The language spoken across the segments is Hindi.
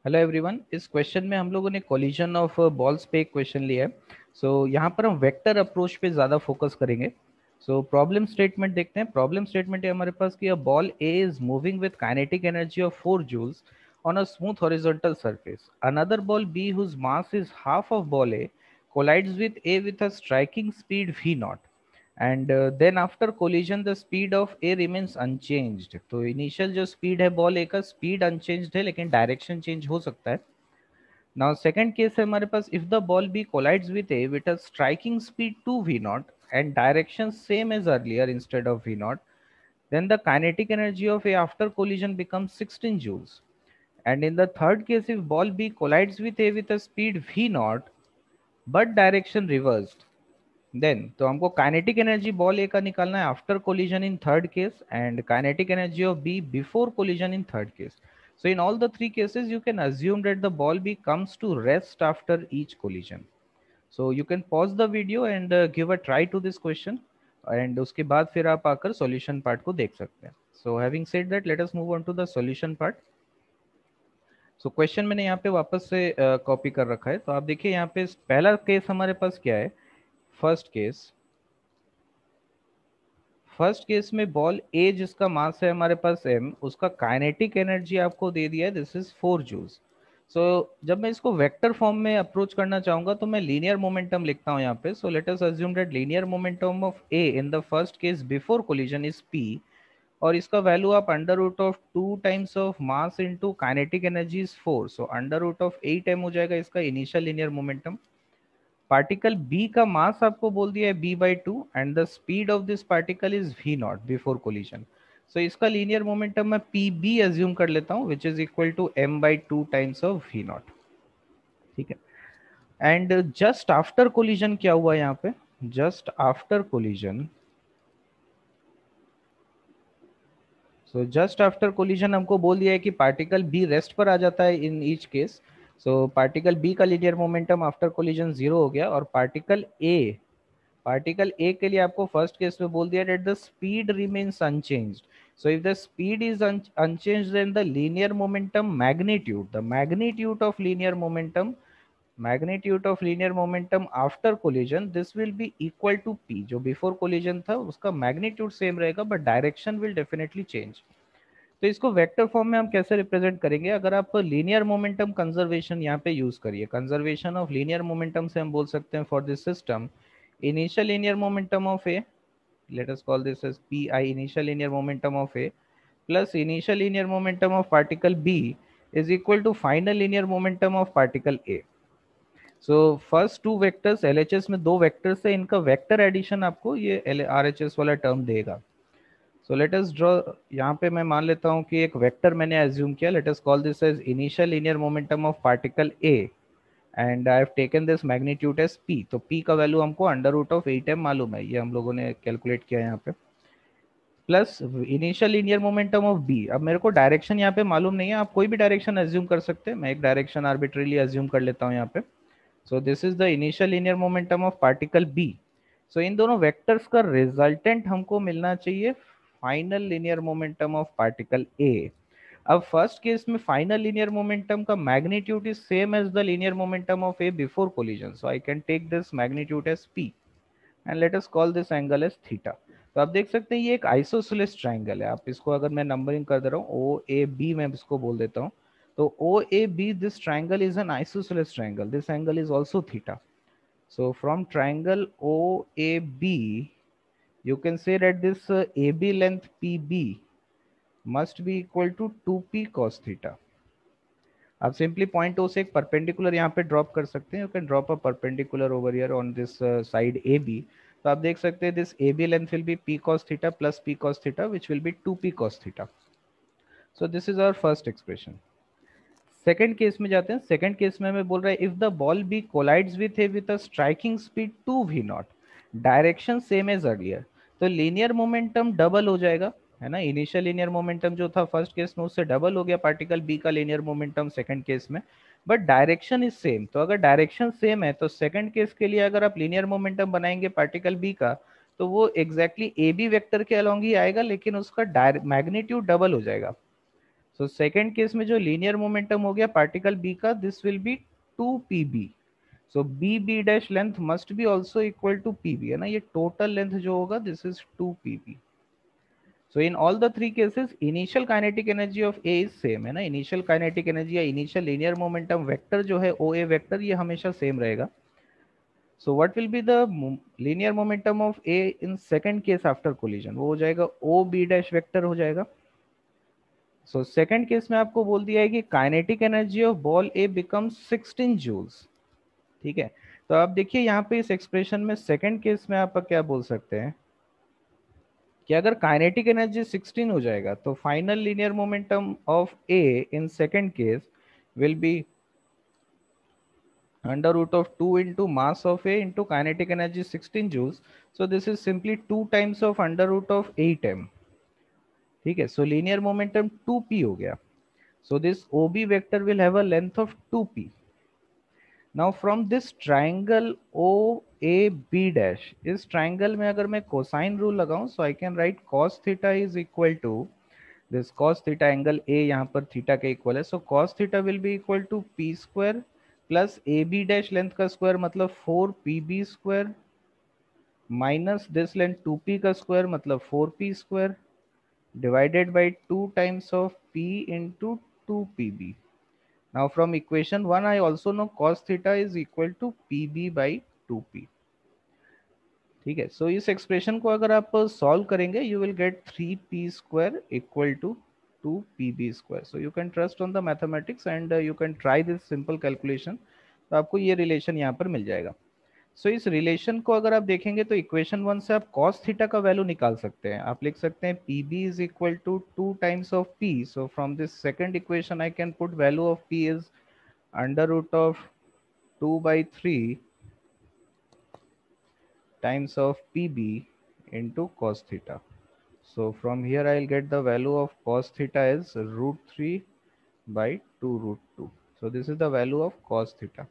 Hello everyone. इस क्वेश्चन में हम लोगों ने कोलिजन ऑफ बॉल्स पे एक क्वेश्चन लिया है। यहाँ पर हम वेक्टर अप्रोच पे ज़्यादा फोकस करेंगे। प्रॉब्लम स्टेटमेंट देखते हैं। प्रॉब्लम स्टेटमेंट है हमारे पास कि a ball A is moving with kinetic energy of 4 joules on a smooth horizontal surface. Another ball B whose mass is half of ball A collides with A with a striking speed v naught and then after collision the speed of A remains unchanged. तो इनिशियल जो स्पीड है बॉल ए का, स्पीड अनचेंज्ड है लेकिन डायरेक्शन चेंज हो सकता है। नाउ सेकंड केस है हमारे पास, if the ball B collides with A with a striking speed 2 v naught and direction same as earlier instead of v naught, then the kinetic energy of a after collision becomes 16 joules. And in the third case, if ball b collides with a with a speed v naught but direction reversed, then तो हमको काइनेटिक एनर्जी बॉल ए का निकालना है after collision in third case and kinetic energy of B before collision in third case. So in all the three cases you can assume that the ball B comes to rest after each collision. So you can pause the video and give a try to this question and उसके बाद फिर आप आकर solution part को देख सकते हैं. So having said that, let us move on to the solution part. So question मैंने यहाँ पे वापस से कॉपी कर रखा है. तो आप देखिए यहाँ पे पहला केस हमारे पास क्या है. फर्स्ट केस में बॉल ए जिसका मास है हमारे पास m, उसका काइनेटिक एनर्जी आपको दे दिया है, दिस इज 4 जूल्स. जब मैं इसको वेक्टर फॉर्म में अप्रोच करना चाहूंगा तो मैं लीनियर मोमेंटम लिखता हूं यहाँ पे. So let us assume that linear momentum of A in the first case before collision is p, और इसका वैल्यू आप under root of 2 times of mass into kinetic energy is 4, so under root of 8m हो जाएगा इसका initial linear momentum. Particle B का मास आपको बोल दिया है b/2 and the speed of this particle is v naught before collision. So इसका लीनियर मोमेंटम मैं pb अज्यूम कर लेता हूँ which is equal to m/2 times of v naught. ठीक है. एंड जस्ट आफ्टर कोलिजन क्या हुआ यहाँ पे. Just after collision just after collision हमको बोल दिया है कि पार्टिकल बी रेस्ट पर आ जाता है in each case. Particle B का लीनियर मोमेंटम आफ्टर कोलिजन 0 हो गया, और पार्टिकल ए के लिए आपको फर्स्ट केस में बोल दिया that the speed remains unchanged. So if the speed is unchanged, then the linear momentum magnitude, the magnitude of linear momentum after collision, this will be equal to p. जो before collision था उसका magnitude same रहेगा but direction will definitely change. तो इसको वेक्टर फॉर्म में हम कैसे रिप्रेजेंट करेंगे. अगर आप लीनियर मोमेंटम कंजर्वेशन यहाँ पे यूज करिए, कंजर्वेशन ऑफ लीनियर मोमेंटम से हम बोल सकते हैं for this system, initial linear momentum of A, let us call this as pi, initial linear momentum of A plus initial linear momentum of particle B is equal to final linear momentum of particle A. First two vectors LHS में दो वेक्टर्स है, इनका वेक्टर एडिशन आपको ये RHS वाला टर्म देगा. Let us draw. यहाँ पे मैं मान लेता हूँ कि एक वेक्टर मैंने एज्यूम किया. Let us call this as initial linear momentum of particle A and I have taken this magnitude as p. तो p का वैल्यू हमको अंडर रूट ऑफ 8m मालूम है, ये हम लोगों ने कैलकुलेट किया यहाँ पे, plus initial linear momentum of b. अब मेरे को डायरेक्शन यहाँ पे मालूम नहीं है, आप कोई भी डायरेक्शन एज्यूम कर सकते हैं, मैं एक डायरेक्शन आर्बिट्रेली एज्यूम कर लेता हूँ यहाँ पे. This is the initial linear momentum of particle b. इन दोनों वेक्टर्स का रिजल्टेंट हमको मिलना चाहिए final linear momentum of particle a. अब फर्स्ट केस में फाइनल लीनियर मोमेंटम का magnitude is same as the linear momentum of A before collision, so I can take this magnitude as p and let us call this angle as theta. तो आप देख सकते हैं ये एक आइसोसेलेस ट्राइंगल है. आप इसको अगर मैं नंबरिंग कर दे रहा हूँ ओ ए बी, मैं इसको बोल देता हूँ. तो O A B, this triangle is an isosceles triangle, this angle is also theta. So from triangle OAB, you can say that this AB length PB must be equal to 2p cos theta. आप सिंपली पॉइंट ओ से एक परपेंडिकुलर यहाँ पे ड्रॉप कर सकते हैं. You can drop a perpendicular over here on this side A B. तो आप देख सकते हैं this A B length will be p cos theta plus p cos theta which will be 2p cos theta. So this is our first expression. Second case में जाते हैं. सेकेंड केस में हमें बोल रहा है if the ball B collides with A with a striking speed 2 v naught, direction same as earlier. तो लीनियर मोमेंटम डबल हो जाएगा, है ना. इनिशियल लीनियर मोमेंटम जो था फर्स्ट केस में उससे डबल हो गया पार्टिकल बी का लीनियर मोमेंटम सेकंड केस में, बट डायरेक्शन इज सेम. तो अगर डायरेक्शन सेम है तो सेकंड केस के लिए अगर आप लीनियर मोमेंटम बनाएंगे पार्टिकल बी का, तो वो एग्जैक्टली ए बी वेक्टर के अलोंग ही आएगा लेकिन उसका मैग्नीट्यूड डबल हो जाएगा. सो सेकेंड केस में जो लीनियर मोमेंटम हो गया पार्टिकल बी का, this will be 2pb. So B B dash length must be also equal to PB, है ना, ये टोटल लेंथ जो होगा this is 2pb. So in all the three cases initial kinetic energy of A is same, है ना, इनिशियल काइनेटिक एनर्जी या इनिशियल लीनियर मोमेंटम वेक्टर जो है ओ ए वेक्टर, ये हमेशा सेम रहेगा. So what will be the linear momentum of A in second case after collision, वो हो जाएगा ओ बी डैश वेक्टर हो जाएगा. सो सेकंड केस में आपको बोल दिया है कि kinetic energy of ball A becomes 16 joules. ठीक है, तो आप देखिए यहाँ पे इस एक्सप्रेशन में सेकंड केस में आप क्या बोल सकते हैं कि अगर काइनेटिक एनर्जी 16 हो जाएगा तो final linear momentum of A in second case will B under root of 2 into mass of A into kinetic energy 16 joules. So this is simply 2 times of under root of 8m. ठीक है, so linear momentum 2p हो गया. So this OB vector will have a length of 2p. Now from this triangle OAB dash, इस triangle में अगर मैं cosine rule लगाऊं, so I can write cos theta is equal to this cos theta angle A, यहाँ पर theta के equal है, so cos theta will be equal to p square plus A B dash length का स्क्वायर मतलब 4pb square minus this length 2p का स्क्वायर मतलब 4p square divided by 2 times of p into 2pb. Now from equation 1 I also know cos theta is equal to pb by 2p. ठीक है, सो इस एक्सप्रेशन को अगर आप सॉल्व करेंगे you will get 3p square equal to 2pb square. So you can trust on the mathematics and you can try this simple calculation. तो आपको ये रिलेशन यहाँ पर मिल जाएगा. सो इस रिलेशन को अगर आप देखेंगे तो इक्वेशन 1 से आप cos थीटा का वैल्यू निकाल सकते हैं. आप लिख सकते हैं pb is equal to 2 times of p. So from this second equation I can put value of p is under root of 2/3 times of pb into cos theta. So from here I'll get the value of cos theta is root 3 by 2 root 2. So this is the value of cos theta.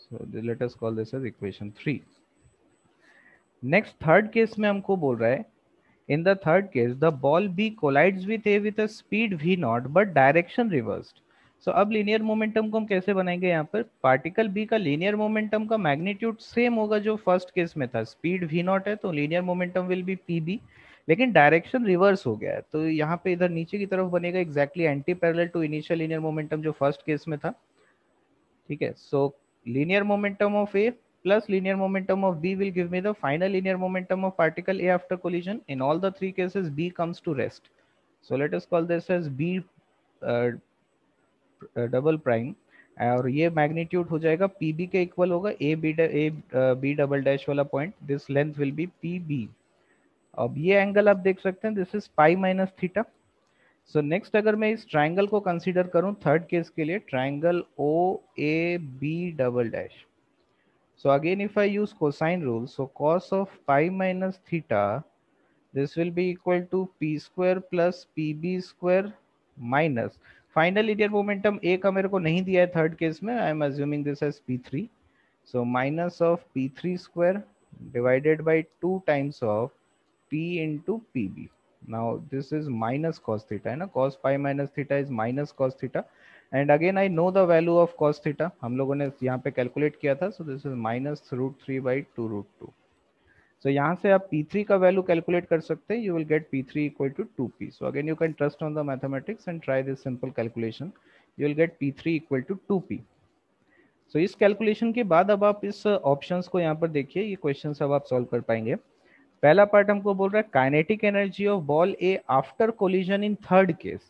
So let us call this as equation 3. Next third case में हमको बोल रहा है in the third case the ball B collides with A with a speed v naught but direction reversed. So अब लीनियर मोमेंटम को हम कैसे बनाएंगे, यहाँ पर पार्टिकल बी का लीनियर मोमेंटम का मैग्नीट्यूड सेम होगा जो फर्स्ट केस में था, स्पीड v नॉट है तो linear momentum will be pb, लेकिन डायरेक्शन रिवर्स हो गया है तो यहाँ पे इधर नीचे की तरफ बनेगा exactly anti parallel to initial linear momentum जो फर्स्ट केस में था. ठीक है, so linear momentum of A plus linear momentum of B will give me the final linear momentum of particle A after collision. In all the three cases, B comes to rest. So let us call this as B double prime, और ये मैग्नीट्यूड हो जाएगा PB के इक्वल होगा A B डबल डैश वाला point. This length will B PB. अब ये एंगल आप देख सकते हैं this is pi minus theta. So next अगर मैं इस ट्राइंगल को कंसीडर करूं थर्ड केस के लिए, triangle OAB double dash. So again, if I use cosine rule, so cos of pi minus theta, this will be equal to p square plus pb square minus final linear momentum A का मेरे को नहीं दिया है थर्ड केस में, I am assuming this as p3. So minus of p3 square divided by 2 times of p into pb. Now this is minus cos theta, है ना, cos pi minus theta is minus cos theta. And again I know the value of cos theta, हम लोगों ने यहाँ पे कैलकुलेट किया था. So this is minus root 3 by 2 root 2. So यहाँ से आप P3 का वैल्यू कैलकुलेट कर सकते हैं. You will get P3 equal to 2p. So again you can trust on the mathematics and try this simple calculation. You will get P3 equal to 2p. So इस कैलकुलेशन के बाद अब आप इस ऑप्शंस को यहाँ पर देखिए, ये क्वेश्चन अब आप सॉल्व कर पाएंगे. पहला पार्ट हमको बोल रहा है kinetic energy of ball A after collision in third case.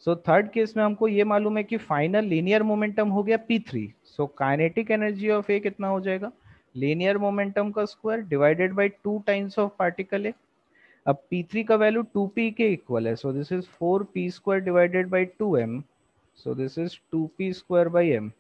So third case में हमको ये मालूम है कि फाइनल लीनियर मोमेंटम हो गया p3. So kinetic energy of A कितना हो जाएगा, लीनियर मोमेंटम का square divided by 2 times of particle A. अब p3 का वैल्यू 2p के इक्वल है, so this is 4p square divided by 2m. So this is 2p square by m.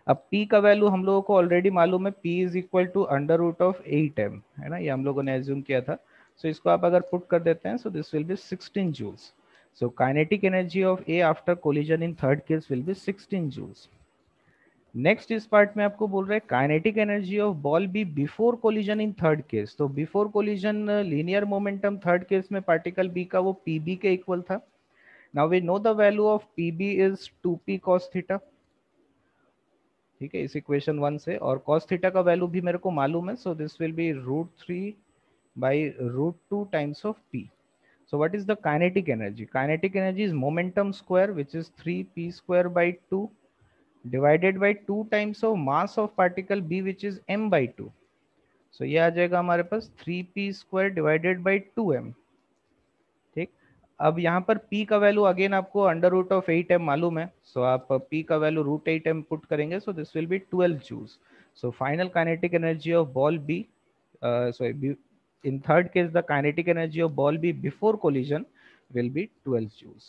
अब p का वैल्यू हम लोगों को ऑलरेडी मालूम है, p is equal to under root of 8m, है ना, ये हम लोगों ने एज्यूम किया था. सो इसको आप अगर पुट कर देते हैं, so this will be 16 joules. So kinetic energy of A after collision in third case will be 16 joules. Next इस पार्ट में आपको बोल रहे हैं kinetic energy of ball B before collision in third case. तो before collision linear momentum third case में पार्टिकल बी का वो पीबी के इक्वल था, now we know the value of PB is 2p cos theta, ठीक है, इस इक्वेशन 1 से, और cos थीटा का वैल्यू भी मेरे को मालूम है, so this will B √3 by √2 times of p. So what is the kinetic energy? Kinetic energy is momentum square, which is 3p square by 2 divided by 2 times of mass of particle b, which is m by 2. So ये आ जाएगा हमारे पास 3p square divided by 2m. ठीक, अब यहाँ पर p का वैल्यू अगेन आपको √8m मालूम है, सो आप p का वैल्यू √8m पुट करेंगे, so this will be 12 joules. So final kinetic energy of ball b, so in third case the kinetic energy of ball b before collision will be 12 joules.